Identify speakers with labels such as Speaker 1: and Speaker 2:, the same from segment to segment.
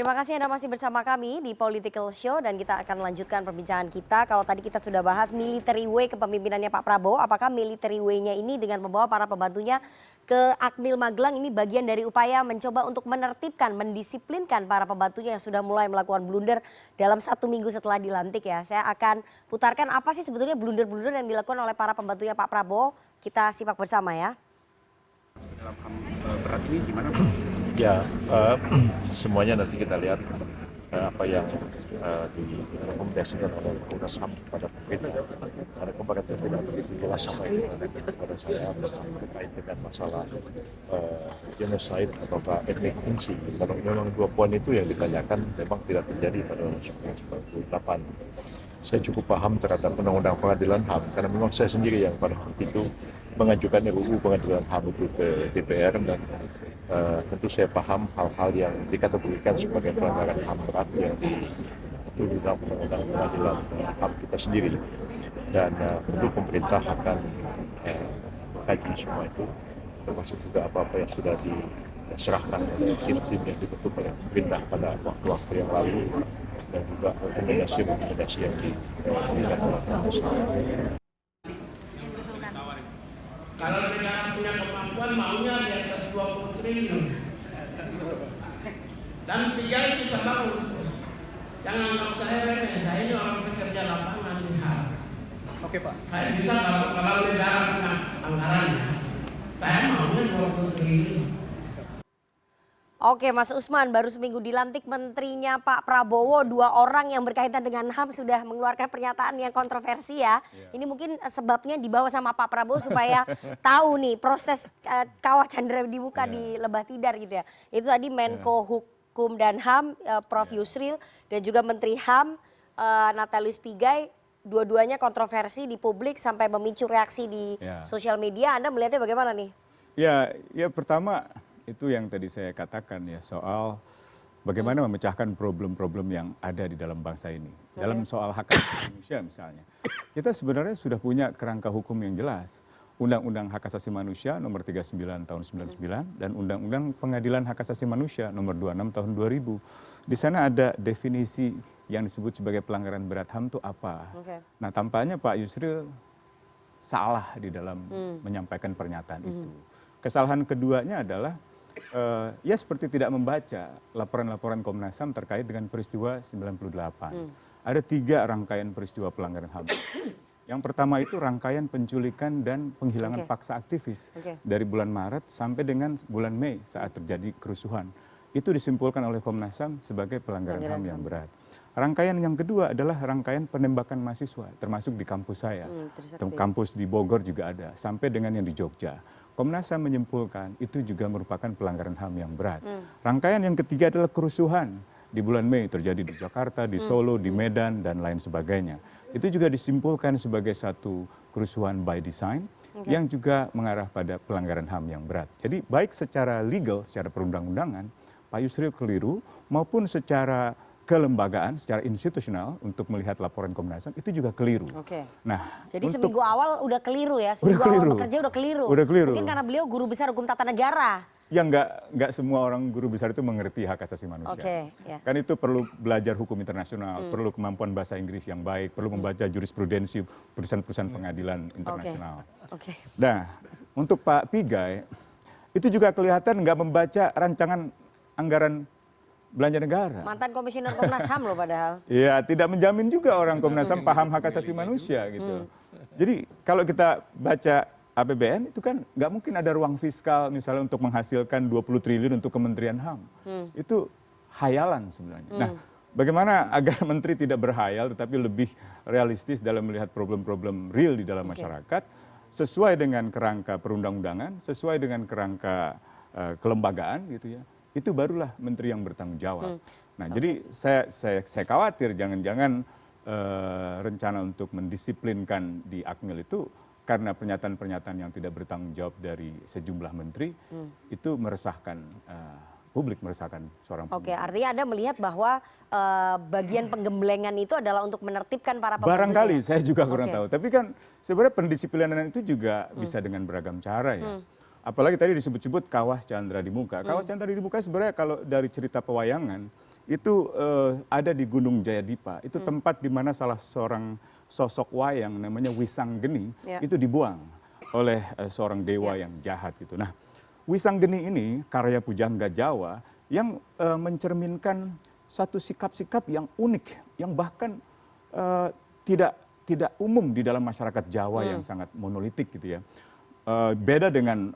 Speaker 1: Terima kasih Anda masih bersama kami di Political Show dan kita akan lanjutkan perbincangan kita. Kalau tadi kita sudah bahas military way kepemimpinannya Pak Prabowo, apakah military way-nya ini dengan membawa para pembantunya ke Akmil Magelang ini bagian dari upaya mencoba untuk menertibkan, mendisiplinkan para pembantunya yang sudah mulai melakukan blunder dalam 1 minggu setelah dilantik ya. Saya akan putarkan apa sih sebetulnya blunder-blunder yang dilakukan oleh para pembantunya Pak Prabowo. Kita simak bersama ya.
Speaker 2: Dalam HAM berat ini gimana?
Speaker 3: Ya, semuanya nanti kita lihat apa yang direkomendasikan oleh Komnas HAM kepada pemerintah. Ada kemarin tidak begitu jelas apa itu kepada saya terkait dengan masalah genocide atau etnik fungsi. Kalau memang 2 poin itu yang ditanyakan memang tidak terjadi pada 1998. Saya cukup paham terhadap undang-undang pengadilan HAM karena memang saya sendiri yang pada waktu itu mengajukan RUU pengadilan HAM itu ke DPR dan tentu saya paham hal-hal yang dikategorikan sebagai pelanggaran HAM berat yang diatur di dalam undang-undang pengadilan HAM kita sendiri dan tentu pemerintah akan mengkaji semua itu termasuk juga apa-apa yang sudah diserahkan oleh tim-tim yang dibentuk oleh pemerintah pada waktu-waktu yang lalu dan juga rekomendasi yang diberikan oleh Komnas HAM.
Speaker 4: Kalau negara punya kemampuan maunya di atas 20 triliun. Dan 3 itu bisa bangun. Jangan anggap saya remeh, saya ini orang pekerja lapangan di HAM.
Speaker 2: Oke Pak.
Speaker 4: Saya bisa kalau negara punya anggarannya, saya maunya 20 triliun.
Speaker 1: Oke Mas Usman, baru seminggu dilantik menterinya Pak Prabowo, 2 orang yang berkaitan dengan HAM sudah mengeluarkan pernyataan yang kontroversi ya. Ini mungkin sebabnya dibawa sama Pak Prabowo supaya tahu nih proses kawah Chandra dibuka di Lebah Tidar gitu ya. Itu tadi Menko Hukum dan HAM Prof Yusril dan juga Menteri HAM Natalius Pigai. Dua-duanya kontroversi di publik sampai memicu reaksi di sosial media. Anda melihatnya bagaimana nih?
Speaker 5: Ya pertama itu yang tadi saya katakan ya soal bagaimana memecahkan problem-problem yang ada di dalam bangsa ini. Dalam soal hak asasi manusia misalnya. Kita sebenarnya sudah punya kerangka hukum yang jelas. Undang-Undang Hak Asasi Manusia nomor 39 tahun 99 dan Undang-Undang Pengadilan Hak Asasi Manusia nomor 26 tahun 2000. Di sana ada definisi yang disebut sebagai pelanggaran berat HAM itu apa. Nah tampaknya Pak Yusril salah di dalam menyampaikan pernyataan itu. Kesalahan keduanya adalah ya seperti tidak membaca laporan-laporan Komnas HAM terkait dengan peristiwa 98. Ada 3 rangkaian peristiwa pelanggaran HAM. Yang pertama itu rangkaian penculikan dan penghilangan paksa aktivis dari bulan Maret sampai dengan bulan Mei saat terjadi kerusuhan. Itu disimpulkan oleh Komnas HAM sebagai pelanggaran HAM yang berat. Rangkaian yang kedua adalah rangkaian penembakan mahasiswa, termasuk di kampus saya. Kampus di Bogor juga ada, sampai dengan yang di Jogja. Komnas HAM menyimpulkan itu juga merupakan pelanggaran HAM yang berat. Rangkaian yang ketiga adalah kerusuhan di bulan Mei terjadi di Jakarta, di Solo, di Medan, dan lain sebagainya. Itu juga disimpulkan sebagai satu kerusuhan by design yang juga mengarah pada pelanggaran HAM yang berat. Jadi baik secara legal, secara perundang-undangan, Pak Yusril keliru, maupun secara kelembagaan, secara institusional untuk melihat laporan Komnas HAM itu juga keliru. Nah,
Speaker 1: jadi seminggu awal udah keliru ya, seminggu awal bekerja udah keliru. Mungkin karena beliau guru besar hukum tata negara.
Speaker 5: Ya nggak semua orang guru besar itu mengerti hak asasi manusia. Kan itu perlu belajar hukum internasional, perlu kemampuan bahasa Inggris yang baik, perlu membaca jurisprudensi putusan-putusan pengadilan internasional. Nah, untuk Pak Pigai itu juga kelihatan nggak membaca rancangan anggaran belanja negara.
Speaker 1: Mantan komisioner Komnas HAM loh padahal.
Speaker 5: Iya, tidak menjamin juga orang Komnas HAM paham hak asasi manusia gitu. Jadi kalau kita baca APBN itu kan nggak mungkin ada ruang fiskal misalnya untuk menghasilkan 20 triliun untuk Kementerian HAM. Itu hayalan sebenarnya. Nah, bagaimana agar menteri tidak berhayal tetapi lebih realistis dalam melihat problem-problem real di dalam masyarakat sesuai dengan kerangka perundang-undangan, sesuai dengan kerangka kelembagaan gitu ya. Itu barulah menteri yang bertanggung jawab. Nah, jadi saya khawatir jangan-jangan rencana untuk mendisiplinkan di Akmil itu karena pernyataan-pernyataan yang tidak bertanggung jawab dari sejumlah menteri itu meresahkan publik, meresahkan seorang pemimpin.
Speaker 1: Artinya Anda melihat bahwa bagian penggemblengan itu adalah untuk menertibkan para pembantunya.
Speaker 5: Barangkali, saya juga kurang tahu. Tapi kan sebenarnya pendisiplinan itu juga bisa dengan beragam cara ya. Apalagi tadi disebut-sebut kawah Chandra di muka. Kawah Chandra di muka sebenarnya kalau dari cerita pewayangan itu ada di Gunung Jayadipa. Itu tempat di mana salah seorang sosok wayang namanya Wisanggeni itu dibuang oleh seorang dewa yang jahat gitu. Nah, Wisanggeni ini karya pujangga Jawa yang mencerminkan satu sikap-sikap yang unik, yang bahkan tidak umum di dalam masyarakat Jawa yang sangat monolitik gitu ya. Beda dengan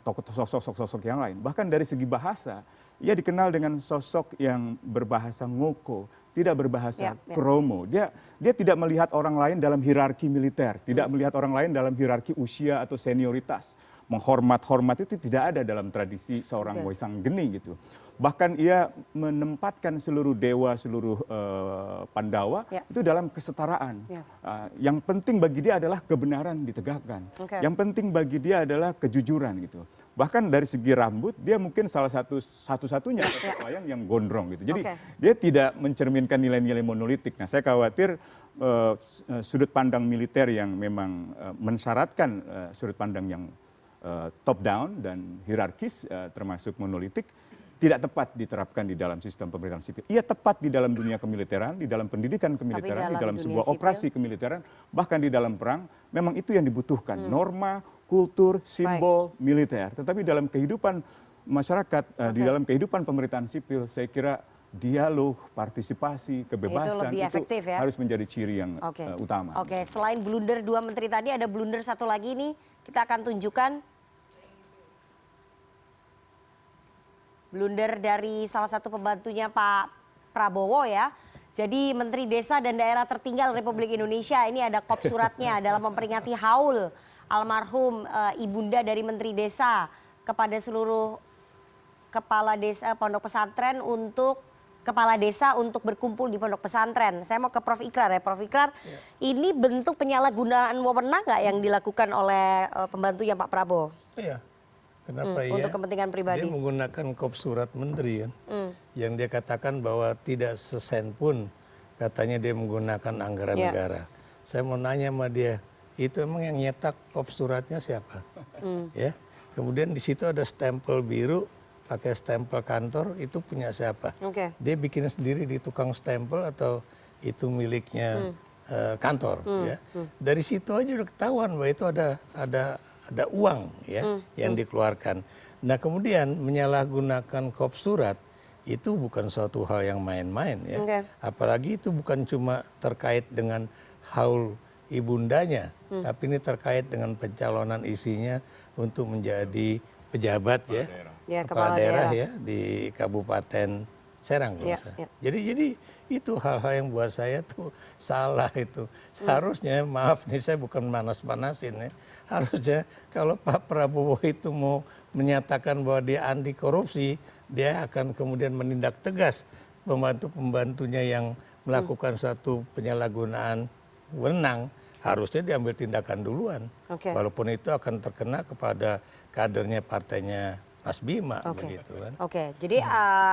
Speaker 5: sosok-sosok yang lain. Bahkan dari segi bahasa, ia dikenal dengan sosok yang berbahasa ngoko, tidak berbahasa kromo. Dia tidak melihat orang lain dalam hierarki militer, tidak melihat orang lain dalam hierarki usia atau senioritas. Menghormat itu tidak ada dalam tradisi seorang Wisanggeni gitu. Bahkan ia menempatkan seluruh dewa, seluruh Pandawa itu dalam kesetaraan. Yang penting bagi dia adalah kebenaran ditegakkan. Yang penting bagi dia adalah kejujuran gitu. Bahkan dari segi rambut dia mungkin salah satu-satunya wayang yang gondrong gitu. Jadi dia tidak mencerminkan nilai-nilai monolitik. Nah, saya khawatir sudut pandang militer yang memang mensyaratkan sudut pandang yang top down dan hierarkis termasuk monolitik tidak tepat diterapkan di dalam sistem pemerintahan sipil. Ia tepat di dalam dunia kemiliteran, di dalam pendidikan kemiliteran, di dalam sebuah operasi kemiliteran, bahkan di dalam perang, memang itu yang dibutuhkan. Norma, kultur, simbol, militer. Tetapi dalam kehidupan masyarakat, di dalam kehidupan pemerintahan sipil, saya kira dialog, partisipasi, kebebasan itu efektif, harus menjadi ciri yang utama.
Speaker 1: Oke, selain blunder 2 menteri tadi, ada blunder satu lagi nih, kita akan tunjukkan. Blunder dari salah satu pembantunya Pak Prabowo ya. Jadi Menteri Desa dan Daerah Tertinggal Republik Indonesia, ini ada kop suratnya dalam memperingati haul almarhum ibunda dari Menteri Desa kepada seluruh kepala desa pondok pesantren kepala desa untuk berkumpul di pondok pesantren. Saya mau ke Prof. Ikrar ya. Prof. Ikrar, ini bentuk penyalahgunaan wewenang nggak yang dilakukan oleh pembantunya Pak Prabowo?
Speaker 6: Iya. Kenapa
Speaker 1: untuk kepentingan pribadi?
Speaker 6: Dia menggunakan kop surat menteri kan, yang dia katakan bahwa tidak sesen pun katanya dia menggunakan anggaran negara. Saya mau nanya sama dia, itu emang yang nyetak kop suratnya siapa? Ya, kemudian di situ ada stempel biru, pakai stempel kantor, itu punya siapa? Dia bikin sendiri di tukang stempel atau itu miliknya kantor? Ya, dari situ aja udah ketahuan bahwa itu ada uang ya yang dikeluarkan. Nah, kemudian menyalahgunakan kop surat itu bukan suatu hal yang main-main ya. Apalagi itu bukan cuma terkait dengan haul ibundanya, tapi ini terkait dengan pencalonan isinya untuk menjadi pejabat kepala daerah ya di Kabupaten Serang. Jadi itu hal-hal yang buat saya tuh salah itu. Seharusnya, maaf nih saya bukan manas-manasin ya. Harusnya kalau Pak Prabowo itu mau menyatakan bahwa dia anti korupsi, dia akan kemudian menindak tegas pembantu-pembantunya yang melakukan satu penyalahgunaan wewenang. Harusnya diambil tindakan duluan. Walaupun itu akan terkena kepada kadernya partainya Mas Bima begitu kan.
Speaker 1: Jadi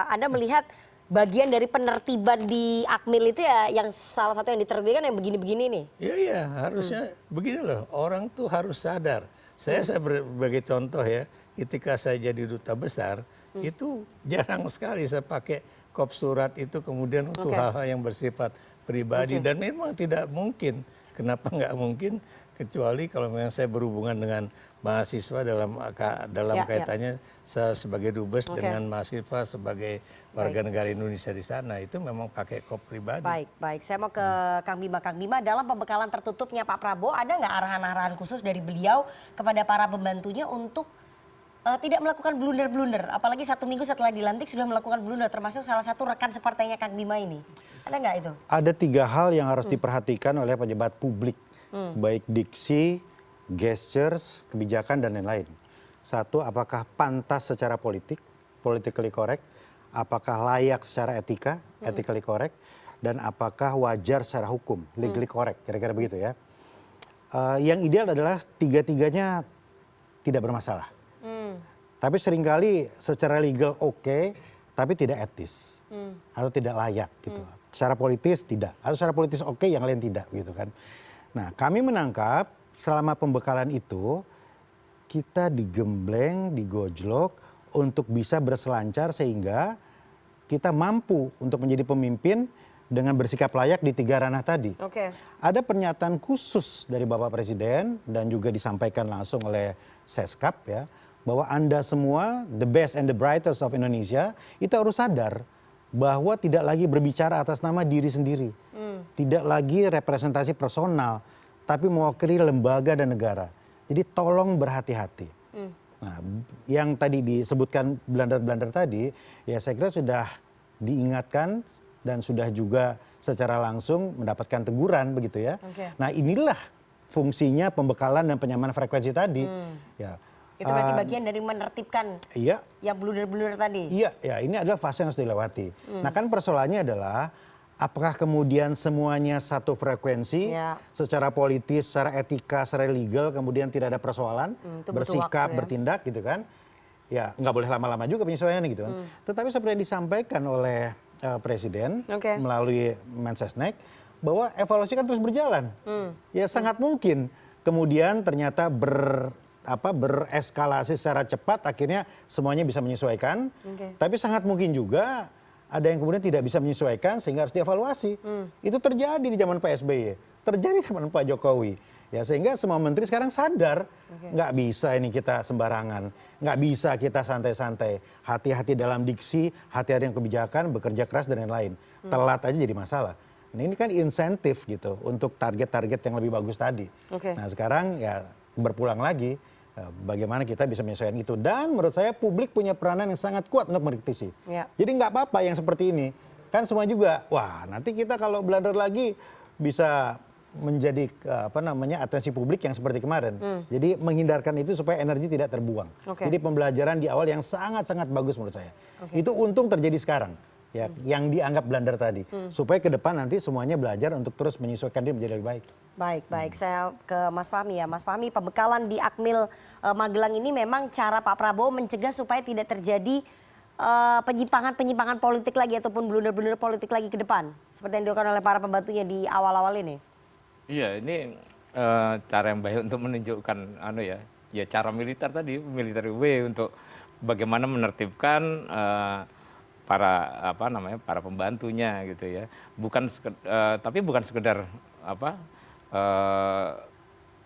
Speaker 1: Anda melihat bagian dari penertiban di Akmil itu ya yang salah satu yang diterbitkan yang begini-begini nih?
Speaker 6: Iya, harusnya begini loh, orang tuh harus sadar. Saya sebagai contoh ya, ketika saya jadi duta besar, itu jarang sekali saya pakai kop surat itu kemudian untuk hal-hal yang bersifat pribadi. Dan memang tidak mungkin, kenapa nggak mungkin? Kecuali kalau memang saya berhubungan dengan mahasiswa dalam kaitannya sebagai dubes dengan mahasiswa sebagai warga negara Indonesia di sana, itu memang pakai kop pribadi.
Speaker 1: Baik. Saya mau ke Kang Bima. Kang Bima, dalam pembekalan tertutupnya Pak Prabowo ada nggak arahan-arahan khusus dari beliau kepada para pembantunya untuk tidak melakukan blunder-blunder? Apalagi 1 minggu setelah dilantik sudah melakukan blunder, termasuk salah satu rekan separtainya Kang Bima ini. Ada nggak itu?
Speaker 7: Ada 3 hal yang harus diperhatikan oleh pejabat publik. Baik diksi, gestures, kebijakan dan lain-lain. 1, apakah pantas secara politically correct, apakah layak secara etika, ethically correct, dan apakah wajar secara hukum, legally correct, kira-kira begitu ya. Yang ideal adalah 3-tiganya tidak bermasalah. Tapi seringkali secara legal oke, tapi tidak etis atau tidak layak gitu. Secara politis tidak, atau secara politis oke, yang lain tidak gitu kan. Nah, kami menangkap selama pembekalan itu kita digembleng, digojlok untuk bisa berselancar sehingga kita mampu untuk menjadi pemimpin dengan bersikap layak di 3 ranah tadi.
Speaker 1: Oke.
Speaker 7: Ada pernyataan khusus dari Bapak Presiden dan juga disampaikan langsung oleh Seskap ya, bahwa Anda semua, the best and the brightest of Indonesia, itu harus sadar bahwa tidak lagi berbicara atas nama diri sendiri. Tidak lagi representasi personal, tapi mewakili lembaga dan negara. Jadi tolong berhati-hati. Nah, yang tadi disebutkan blunder-blunder tadi, ya saya kira sudah diingatkan dan sudah juga secara langsung mendapatkan teguran begitu ya.
Speaker 1: Oke.
Speaker 7: Nah, inilah fungsinya pembekalan dan penyamanan frekuensi tadi. Ya.
Speaker 1: Itu berarti bagian dari menertibkan
Speaker 7: Iya,
Speaker 1: yang blunder-blunder tadi.
Speaker 7: iya, ya ini adalah fase yang harus dilewati. Nah, kan persoalannya adalah apakah kemudian semuanya satu frekuensi,
Speaker 1: Ya.
Speaker 7: secara politis, secara etika, secara legal, kemudian tidak ada persoalan,
Speaker 1: Itu butuh
Speaker 7: bersikap,
Speaker 1: waktu ya.
Speaker 7: bertindak gitu kan. Ya, nggak boleh lama-lama juga penyesuaiannya gitu kan. Tetapi seperti yang disampaikan oleh Presiden
Speaker 1: Oke.
Speaker 7: melalui Mensesnek, bahwa evaluasi kan terus berjalan. Ya sangat mungkin kemudian ternyata bereskalasi secara cepat, akhirnya semuanya bisa menyesuaikan.
Speaker 1: Oke.
Speaker 7: Tapi sangat mungkin juga ada yang kemudian tidak bisa menyesuaikan sehingga harus dievaluasi. Itu terjadi di zaman Pak SBY, terjadi di zaman Pak Jokowi. Ya sehingga semua menteri sekarang sadar, nggak bisa ini kita sembarangan, nggak bisa kita santai-santai, hati-hati dalam diksi, hati-hati yang kebijakan, bekerja keras dan lain-lain. Telat aja jadi masalah. Nah ini kan insentif gitu untuk target-target yang lebih bagus tadi.
Speaker 1: Oke.
Speaker 7: Nah sekarang ya berpulang lagi, bagaimana kita bisa menyesuaikan itu. Dan menurut saya publik punya peranan yang sangat kuat untuk mengkritisi.
Speaker 1: Ya.
Speaker 7: Jadi nggak apa-apa yang seperti ini. Kan semua juga, wah nanti kita kalau blunder lagi bisa menjadi atensi publik yang seperti kemarin. Jadi menghindarkan itu supaya energi tidak terbuang.
Speaker 1: Oke.
Speaker 7: Jadi pembelajaran di awal yang sangat-sangat bagus menurut saya. Itu untung terjadi sekarang. Ya, yang dianggap blunder tadi. Supaya ke depan nanti semuanya belajar untuk terus menyesuaikan diri menjadi lebih baik.
Speaker 1: Baik. Saya ke Mas Fahmi ya. Mas Fahmi, pembekalan di Akmil Magelang ini memang cara Pak Prabowo mencegah supaya tidak terjadi penyimpangan-penyimpangan politik lagi ataupun blunder-blunder politik lagi ke depan. Seperti yang dilakukan oleh para pembantunya di awal-awal ini.
Speaker 8: Iya, ini cara yang baik untuk menunjukkan ya cara militer tadi, military way untuk bagaimana menertibkan para pembantunya gitu ya. Tapi bukan sekedar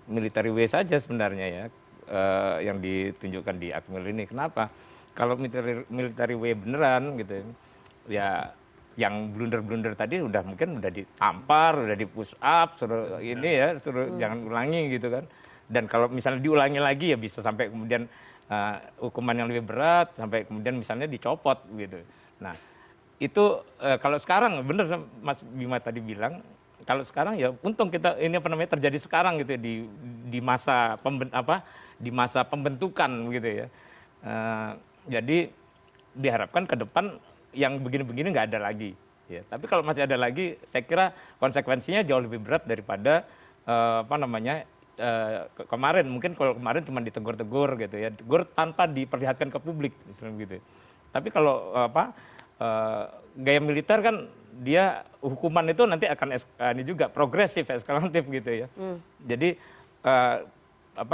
Speaker 8: military way saja sebenarnya ya yang ditunjukkan di Akmil ini. Kenapa? Kalau military way beneran gitu ya, yang blunder-blunder tadi mungkin udah ditampar, udah di push up, suruh jangan ulangi gitu kan. Dan kalau misalnya diulangi lagi ya bisa sampai kemudian hukuman yang lebih berat, sampai kemudian misalnya dicopot gitu. Nah itu kalau sekarang bener Mas Bima tadi bilang, kalau sekarang ya untung kita ini terjadi sekarang gitu ya, di masa pembentukan gitu ya. Jadi diharapkan ke depan yang begini-begini nggak ada lagi. Ya. Tapi kalau masih ada lagi, saya kira konsekuensinya jauh lebih berat daripada kemarin. Mungkin kalau kemarin cuma ditegur-tegur gitu ya, tegur tanpa diperlihatkan ke publik, misalnya gitu. Tapi kalau gaya militer kan dia hukuman itu nanti akan ini juga progresif, eskalatif gitu ya. Jadi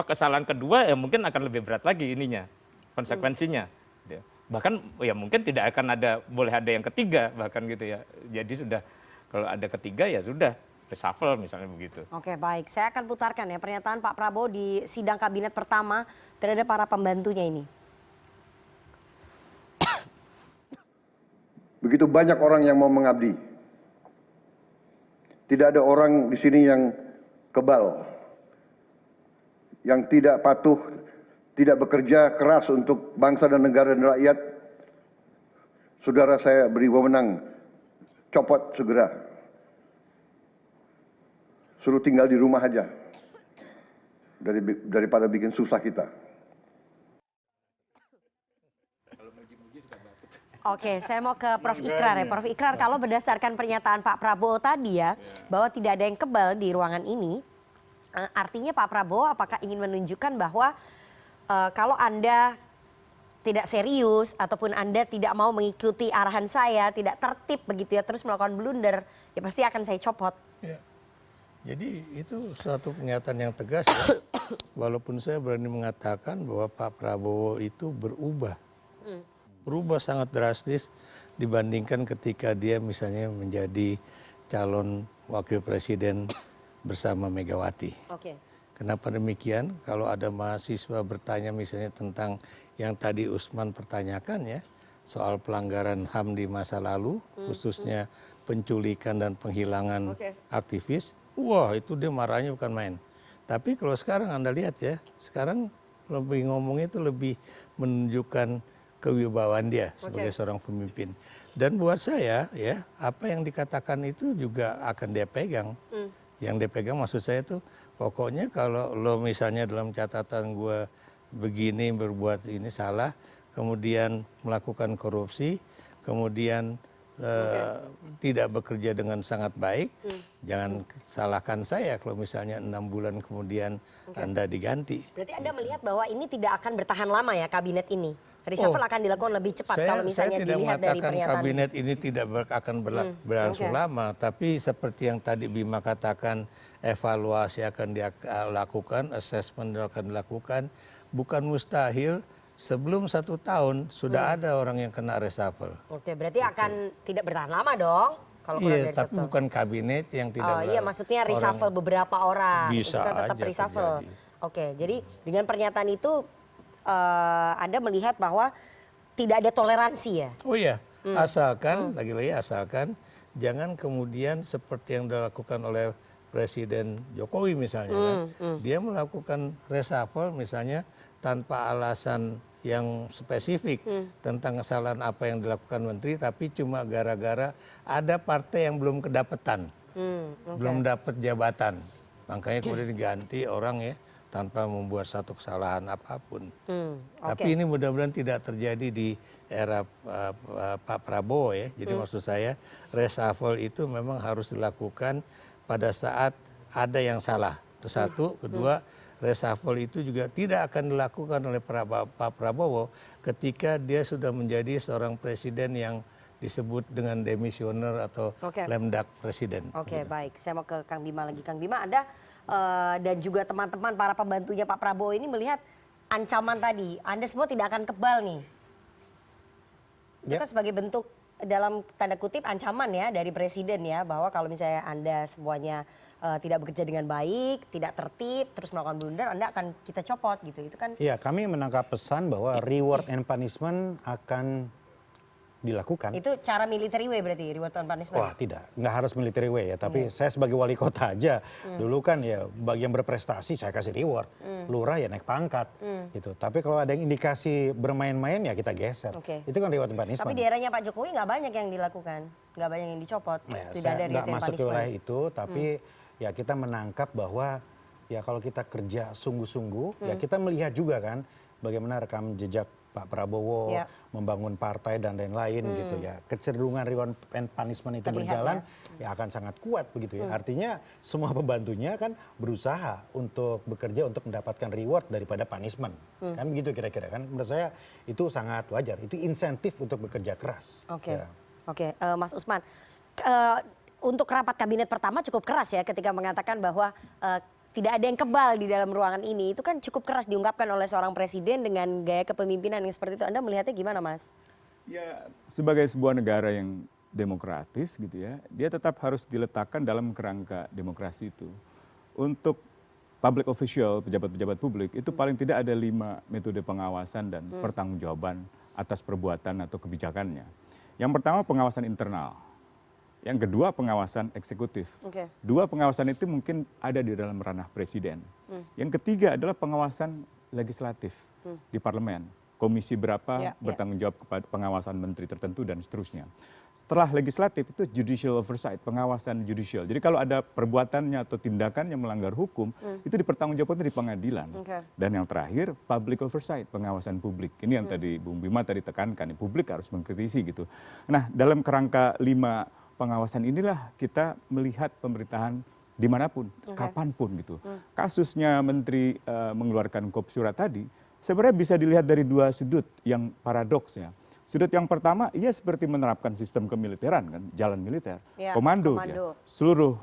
Speaker 8: kesalahan kedua ya mungkin akan lebih berat lagi ininya, konsekuensinya. Gitu. Bahkan ya mungkin tidak akan boleh ada yang ketiga bahkan gitu ya. Jadi sudah kalau ada ketiga ya sudah reshuffle misalnya begitu.
Speaker 1: Oke, baik. Saya akan putarkan ya pernyataan Pak Prabowo di sidang kabinet pertama terhadap para pembantunya ini.
Speaker 9: Begitu banyak orang yang mau mengabdi. Tidak ada orang di sini yang kebal, yang tidak patuh, tidak bekerja keras untuk bangsa dan negara dan rakyat. Saudara saya beri wewenang, copot segera. Suruh tinggal di rumah aja, daripada bikin susah kita.
Speaker 1: Oke, saya mau ke Prof. Ikrar ya. Prof. Ikrar, kalau berdasarkan pernyataan Pak Prabowo tadi ya, bahwa tidak ada yang kebal di ruangan ini, artinya Pak Prabowo apakah ingin menunjukkan bahwa kalau Anda tidak serius ataupun Anda tidak mau mengikuti arahan saya, tidak tertib begitu ya, terus melakukan blunder, ya pasti akan saya copot.
Speaker 6: Ya. Jadi itu suatu pernyataan yang tegas ya. Walaupun saya berani mengatakan bahwa Pak Prabowo itu berubah sangat drastis dibandingkan ketika dia misalnya menjadi calon wakil presiden bersama Megawati.
Speaker 1: Oke.
Speaker 6: Kenapa demikian? Kalau ada mahasiswa bertanya misalnya tentang yang tadi Usman pertanyakan ya, soal pelanggaran HAM di masa lalu, khususnya penculikan dan penghilangan aktivis, wah itu dia marahnya bukan main. Tapi kalau sekarang Anda lihat ya, sekarang lebih ngomongnya itu lebih menunjukkan kewibawaan dia sebagai seorang pemimpin. Dan buat saya ya, apa yang dikatakan itu juga akan dia pegang. Yang dia pegang maksud saya tuh, pokoknya kalau lo misalnya dalam catatan gue begini berbuat ini salah, kemudian melakukan korupsi, kemudian tidak bekerja dengan sangat baik, jangan salahkan saya kalau misalnya 6 bulan kemudian Anda diganti.
Speaker 1: Berarti Anda melihat bahwa ini tidak akan bertahan lama ya kabinet ini? Reshuffle akan dilakukan lebih cepat kalau misalnya dilihat dari pernyataan.
Speaker 6: Saya tidak mengatakan kabinet ini tidak akan berlangsung lama, tapi seperti yang tadi Bima katakan, evaluasi akan dilakukan, assessment akan dilakukan, bukan mustahil. Sebelum 1 tahun sudah ada orang yang kena reshuffle.
Speaker 1: Oke, berarti akan tidak bertahan lama dong kalau kurang dari
Speaker 6: tapi bukan kabinet yang tidak.
Speaker 1: Iya, maksudnya reshuffle beberapa orang.
Speaker 6: Bisa
Speaker 1: itu kan tetap
Speaker 6: aja
Speaker 1: reshuffle.
Speaker 6: terjadi.
Speaker 1: Oke, jadi dengan pernyataan itu Anda melihat bahwa tidak ada toleransi ya?
Speaker 6: Oh iya, asalkan lagi-lagi asalkan jangan kemudian seperti yang dilakukan oleh Presiden Jokowi misalnya, dia melakukan reshuffle misalnya tanpa alasan yang spesifik tentang kesalahan apa yang dilakukan menteri, tapi cuma gara-gara ada partai yang belum kedapetan, belum dapat jabatan, makanya kemudian diganti orang ya tanpa membuat satu kesalahan apapun. Tapi ini mudah-mudahan tidak terjadi di era Pak Prabowo ya. Jadi maksud saya reshuffle itu memang harus dilakukan pada saat ada yang salah. Itu satu, kedua. Reshuffle itu juga tidak akan dilakukan oleh Pak Prabowo ketika dia sudah menjadi seorang presiden yang disebut dengan demisioner atau lemdak presiden.
Speaker 1: Oke, baik. Saya mau ke Kang Bima lagi. Kang Bima, Anda dan juga teman-teman para pembantunya Pak Prabowo ini melihat ancaman tadi. Anda semua tidak akan kebal nih. Itu kan sebagai bentuk dalam tanda kutip ancaman ya dari presiden ya, bahwa kalau misalnya Anda semuanya tidak bekerja dengan baik, tidak tertib, terus melakukan blunder, Anda akan kita copot gitu. Itu kan.
Speaker 7: Iya, kami menangkap pesan bahwa reward and punishment akan dilakukan.
Speaker 1: Itu cara military way berarti, reward and punishment?
Speaker 7: Wah tidak, nggak harus military way ya. Tapi saya sebagai wali kota aja, dulu kan ya bagi yang berprestasi saya kasih reward. Lurah ya naik pangkat gitu. Tapi kalau ada yang indikasi bermain-main ya kita geser. Itu kan reward and punishment.
Speaker 1: Tapi di eranya Pak Jokowi nggak banyak yang dilakukan, nggak banyak yang dicopot.
Speaker 7: Nah,
Speaker 1: tidak
Speaker 7: saya
Speaker 1: ada
Speaker 7: nggak
Speaker 1: reward and
Speaker 7: masuk ke
Speaker 1: punishment.
Speaker 7: wilayah itu, tapi ya kita menangkap bahwa ya kalau kita kerja sungguh-sungguh, ya kita melihat juga kan bagaimana rekam jejak Pak Prabowo membangun partai dan lain-lain gitu ya. Kecenderungan reward and punishment itu berjalan ya akan sangat kuat begitu ya. Artinya semua pembantunya kan berusaha untuk bekerja untuk mendapatkan reward daripada punishment. Kan begitu kira-kira kan. Menurut saya itu sangat wajar. Itu insentif untuk bekerja keras.
Speaker 1: Oke, Mas Usman. Untuk rapat kabinet pertama cukup keras ya ketika mengatakan bahwa tidak ada yang kebal di dalam ruangan ini. Itu kan cukup keras diungkapkan oleh seorang presiden dengan gaya kepemimpinan yang seperti itu. Anda melihatnya gimana, Mas?
Speaker 5: Ya, sebagai sebuah negara yang demokratis gitu ya, dia tetap harus diletakkan dalam kerangka demokrasi itu. Untuk public official, pejabat-pejabat publik, itu paling tidak ada 5 metode pengawasan dan pertanggungjawaban atas perbuatan atau kebijakannya. Yang pertama pengawasan internal. Yang kedua pengawasan eksekutif. 2 pengawasan itu mungkin ada di dalam ranah presiden. Yang ketiga adalah pengawasan legislatif di parlemen. Komisi berapa bertanggung jawab kepada pengawasan menteri tertentu dan seterusnya. Setelah legislatif itu judicial oversight, pengawasan judicial. Jadi kalau ada perbuatannya atau tindakan yang melanggar hukum, itu dipertanggungjawabkan di pengadilan. Dan yang terakhir public oversight, pengawasan publik. Ini yang tadi Bung Bima tadi tekankan, publik harus mengkritisi gitu. Nah, dalam kerangka 5 pengawasan inilah kita melihat pemerintahan dimanapun, kapanpun gitu. Kasusnya Menteri mengeluarkan Kopsurat tadi, sebenarnya bisa dilihat dari 2 sudut yang paradoks ya. Sudut yang pertama, ia seperti menerapkan sistem kemiliteran kan, jalan militer, komando. Ya. Seluruh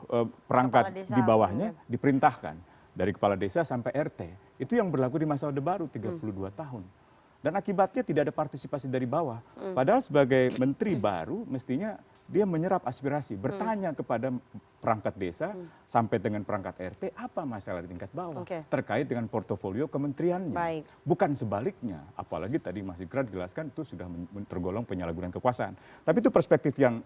Speaker 5: perangkat di bawahnya diperintahkan dari kepala desa sampai RT. Itu yang berlaku di masa Orde Baru 32 tahun. Dan akibatnya tidak ada partisipasi dari bawah. Padahal sebagai menteri baru mestinya dia menyerap aspirasi, bertanya kepada perangkat desa sampai dengan perangkat RT apa masalah di tingkat bawah terkait dengan portofolio kementeriannya.
Speaker 1: Baik.
Speaker 5: Bukan sebaliknya, apalagi tadi Mas Ikrar jelaskan itu sudah tergolong penyalahgunaan kekuasaan. Tapi itu perspektif yang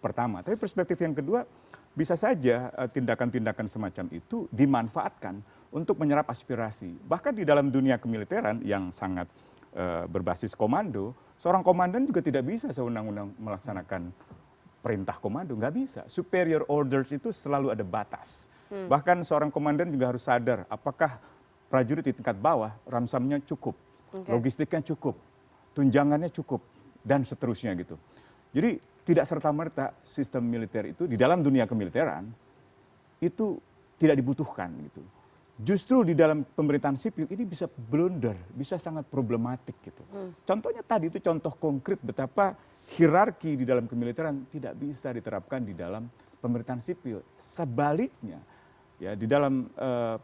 Speaker 5: pertama. Tapi perspektif yang kedua, bisa saja tindakan-tindakan semacam itu dimanfaatkan untuk menyerap aspirasi. Bahkan di dalam dunia kemiliteran yang sangat berbasis komando, seorang komandan juga tidak bisa sewenang-wenang melaksanakan perintah komando, nggak bisa. Superior orders itu selalu ada batas. Bahkan seorang komandan juga harus sadar apakah prajurit di tingkat bawah ramsamnya cukup, logistiknya cukup, tunjangannya cukup, dan seterusnya gitu. Jadi tidak serta-merta sistem militer itu di dalam dunia kemiliteran itu tidak dibutuhkan gitu. Justru di dalam pemerintahan sipil ini bisa blunder, bisa sangat problematik gitu. Contohnya tadi itu contoh konkret betapa hierarki di dalam kemiliteran tidak bisa diterapkan di dalam pemerintahan sipil. Sebaliknya, ya di dalam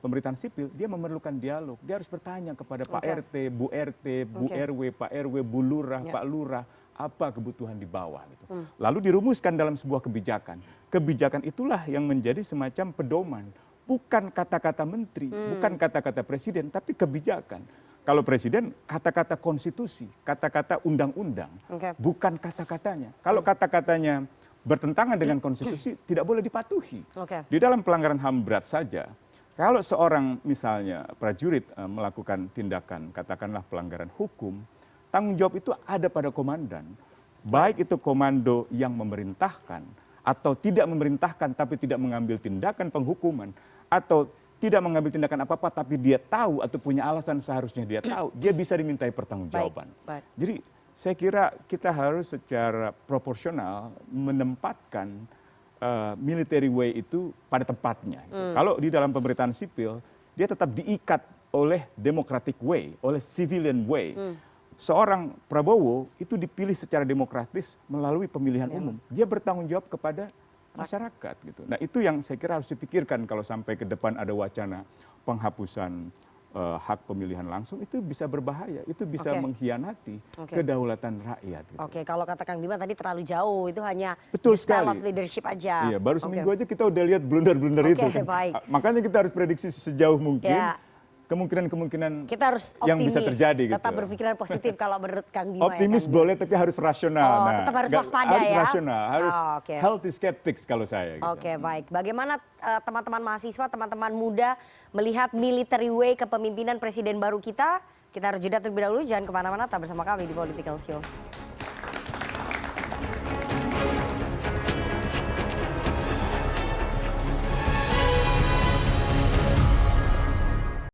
Speaker 5: pemerintahan sipil dia memerlukan dialog. Dia harus bertanya kepada Pak RT, Bu RT, Bu RW, Pak RW, Bu Lurah, Pak Lurah, apa kebutuhan di bawah gitu. Lalu dirumuskan dalam sebuah kebijakan. Kebijakan itulah yang menjadi semacam pedoman. Bukan kata-kata menteri, bukan kata-kata presiden, tapi kebijakan. Kalau presiden, kata-kata konstitusi, kata-kata undang-undang, bukan kata-katanya. Kalau kata-katanya bertentangan dengan konstitusi, tidak boleh dipatuhi. Di dalam pelanggaran HAM berat saja, kalau seorang misalnya prajurit melakukan tindakan, katakanlah pelanggaran hukum, tanggung jawab itu ada pada komandan. Baik itu komando yang memerintahkan, atau tidak memerintahkan tapi tidak mengambil tindakan penghukuman, atau tidak mengambil tindakan apa-apa tapi dia tahu atau punya alasan seharusnya dia tahu, dia bisa dimintai pertanggungjawaban. Jadi saya kira kita harus secara proporsional menempatkan military way itu pada tempatnya. Kalau di dalam pemerintahan sipil, dia tetap diikat oleh democratic way, oleh civilian way. Seorang Prabowo itu dipilih secara demokratis melalui pemilihan umum. Dia bertanggung jawab kepada masyarakat gitu. Nah itu yang saya kira harus dipikirkan kalau sampai ke depan ada wacana penghapusan hak pemilihan langsung, itu bisa berbahaya, itu bisa mengkhianati kedaulatan rakyat. Gitu.
Speaker 1: Kalau kata Kang Bima tadi terlalu jauh, itu hanya
Speaker 5: betul
Speaker 1: style
Speaker 5: sekali.
Speaker 1: of leadership aja.
Speaker 5: Iya, baru seminggu aja kita udah lihat blunder-blunder itu. Kan. Makanya kita harus prediksi sejauh mungkin. Kemungkinan-kemungkinan
Speaker 1: kita harus optimis,
Speaker 5: yang bisa terjadi
Speaker 1: tetap
Speaker 5: gitu.
Speaker 1: berpikiran positif kalau menurut Kang Bima.
Speaker 5: Optimis
Speaker 1: ya,
Speaker 5: boleh tapi harus rasional.
Speaker 1: Tetap harus waspada
Speaker 5: harus
Speaker 1: ya.
Speaker 5: Rasional, harus healthy skeptics kalau saya. Gitu.
Speaker 1: Baik. Bagaimana teman-teman mahasiswa, teman-teman muda melihat military way kepemimpinan presiden baru kita? Kita harus jeda terlebih dahulu, jangan kemana-mana, tetap bersama kami di Political Show.